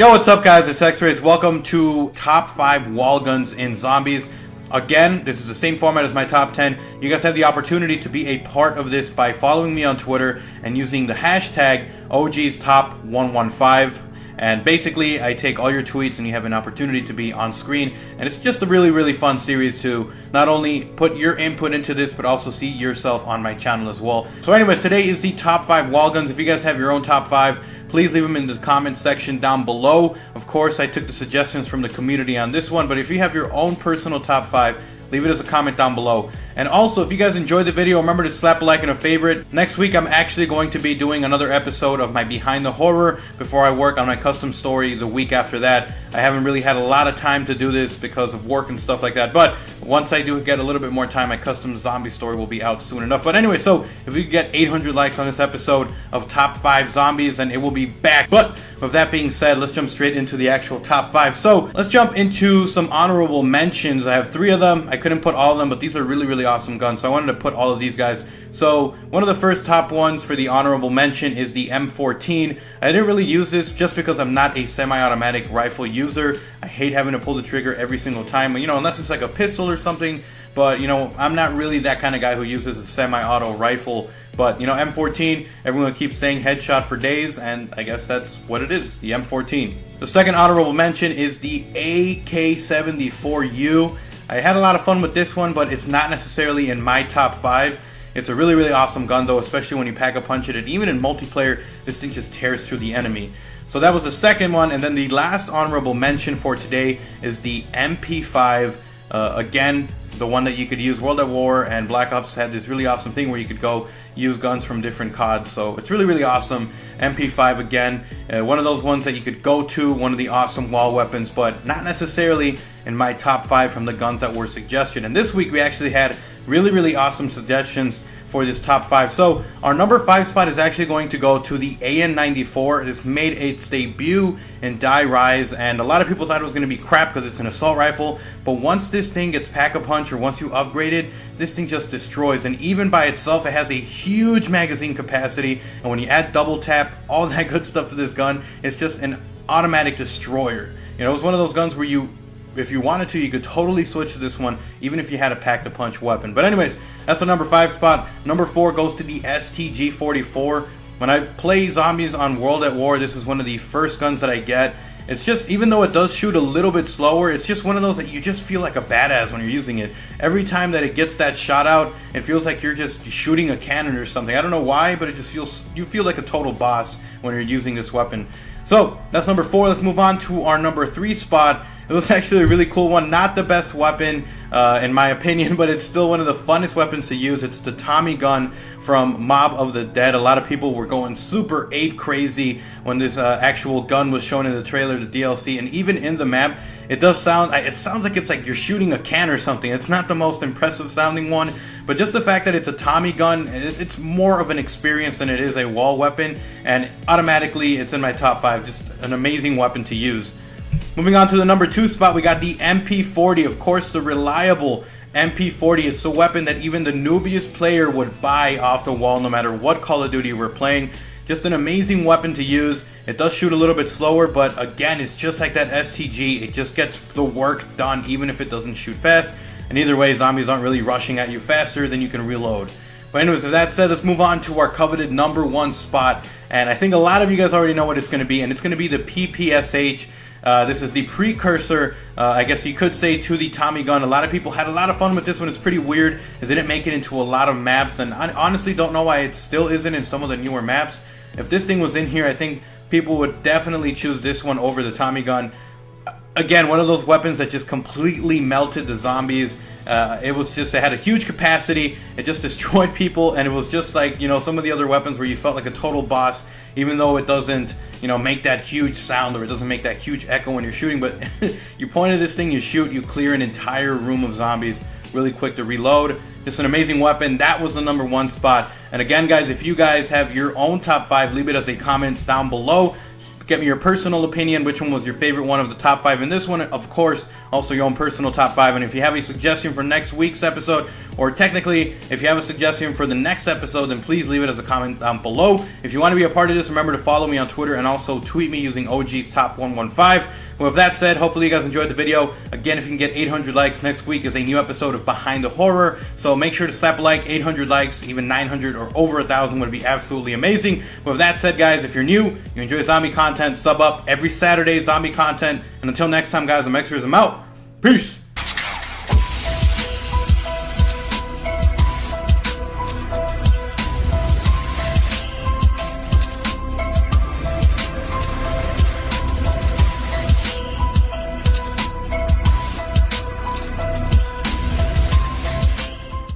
Yo, what's up guys, it's X-Rays. Welcome to Top 5 Wall Guns in Zombies. Again, this is the same format as my top 10. You guys have the opportunity to be a part of this by following me on Twitter and using the hashtag OGsTop115. And basically, I take all your tweets and you have an opportunity to be on screen. And it's just a really fun series to not only put your input into this, but also see yourself on my channel as well. So anyways, today is the top 5 wall guns. If you guys have your own top 5, please leave them in the comment section down below. Of course, I took the suggestions from the community on this one, but if you have your own personal top 5, leave it as a comment down below. And also, if you guys enjoyed the video, remember to slap a like and a favorite. Next week, I'm actually going to be doing another episode of my Behind the Horror before I work on my custom story the week after that. I haven't really had a lot of time to do this because of work and stuff like that, but once I do get a little bit more time, my custom zombie story will be out soon enough. But anyway, so if we get 800 likes on this episode of Top 5 Zombies, then it will be back. But with that being said, let's jump straight into the actual top 5. So let's jump into some honorable mentions. I have 3 of them. I couldn't put all of them, but these are really awesome guns, so I wanted to put all of these guys. So one of the first top ones for the honorable mention is the M14. I didn't really use this just because I'm not a semi-automatic rifle user. I hate having to pull the trigger every single time, you know, unless it's like a pistol or something. But, you know, I'm not really that kind of guy who uses a semi-auto rifle. But, you know, M14, everyone keeps saying headshot for days, and I guess that's what it is, the M14. The second honorable mention is the AK-74U. I had a lot of fun with this one, but it's not necessarily in my top 5. It's a really awesome gun though, especially when you pack a punch at it. Even in multiplayer, this thing just tears through the enemy. So that was the second one, and then the last honorable mention for today is the MP5. Again, the one that you could use. World at War and Black Ops had this really awesome thing where you could go use guns from different CODs, so it's really awesome. MP5 again, one of those ones that you could go to, one of the awesome wall weapons, but not necessarily in my top 5 from the guns that were suggested. And this week we actually had really awesome suggestions for this top 5. So our number 5 spot is actually going to go to the AN-94. This made its debut in Die Rise, and a lot of people thought it was going to be crap because it's an assault rifle, but once this thing gets pack-a-punch, or once you upgrade it, this thing just destroys. And even by itself, it has a huge magazine capacity, and when you add double tap, all that good stuff to this gun, it's just an automatic destroyer. You know, it's one of those guns where you, if you wanted to, you could totally switch to this one, even if you had a pack-to-punch weapon. But anyways, that's the number 5 spot. Number 4 goes to the STG-44. When I play zombies on World at War, this is one of the first guns that I get. It's just, even though it does shoot a little bit slower, it's just one of those that you just feel like a badass when you're using it. Every time that it gets that shot out, it feels like you're just shooting a cannon or something. I don't know why, but it just feels, you feel like a total boss when you're using this weapon. So that's number 4. Let's move on to our number 3 spot. It was actually a really cool one. Not the best weapon in my opinion, but it's still one of the funnest weapons to use. It's the Tommy gun from Mob of the Dead. A lot of people were going super ape crazy when this actual gun was shown in the trailer, the DLC, and even in the map. It does sound, it sounds like it's like you're shooting a can or something. It's not the most impressive sounding one, but just the fact that it's a Tommy gun, it's more of an experience than it is a wall weapon, and automatically it's in my top 5. Just an amazing weapon to use. Moving on to the number 2 spot, we got the MP40. Of course, the reliable MP40. It's the weapon that even the noobiest player would buy off the wall no matter what Call of Duty we're playing. Just an amazing weapon to use. It does shoot a little bit slower, but again, it's just like that STG. It just gets the work done even if it doesn't shoot fast. And either way, zombies aren't really rushing at you faster than you can reload. But anyways, with that said, let's move on to our coveted number 1 spot. And I think a lot of you guys already know what it's going to be, and it's going to be the PPSH. This is the precursor, I guess you could say, to the Tommy gun. A lot of people had a lot of fun with this one. It's pretty weird. It didn't make it into a lot of maps, and I honestly don't know why it still isn't in some of the newer maps. If this thing was in here, I think people would definitely choose this one over the Tommy gun. Again, one of those weapons that just completely melted the zombies. It was just, it had a huge capacity. It just destroyed people, and it was just like, you know, some of the other weapons where you felt like a total boss, even though it doesn't, you know, make that huge sound, or it doesn't make that huge echo when you're shooting. But you point at this thing, you shoot, you clear an entire room of zombies really quick to reload. Just an amazing weapon. That was the number 1 spot. And again, guys, if you guys have your own top 5, leave it as a comment down below. Get me your personal opinion, which one was your favorite one of the top 5 in this one. Of course, also your own personal top 5. And if you have a suggestion for next week's episode, or technically, if you have a suggestion for the next episode, then please leave it as a comment down below. If you want to be a part of this, remember to follow me on Twitter and also tweet me using OG's Top 115. Well, with that said, hopefully you guys enjoyed the video. Again, if you can get 800 likes, next week is a new episode of Behind the Horror. So make sure to slap a like. 800 likes, even 900 or over 1,000 would be absolutely amazing. But with that said, guys, if you're new, you enjoy zombie content, sub up every Saturday, zombie content. And until next time, guys, I'm Xers. I'm out. Peace.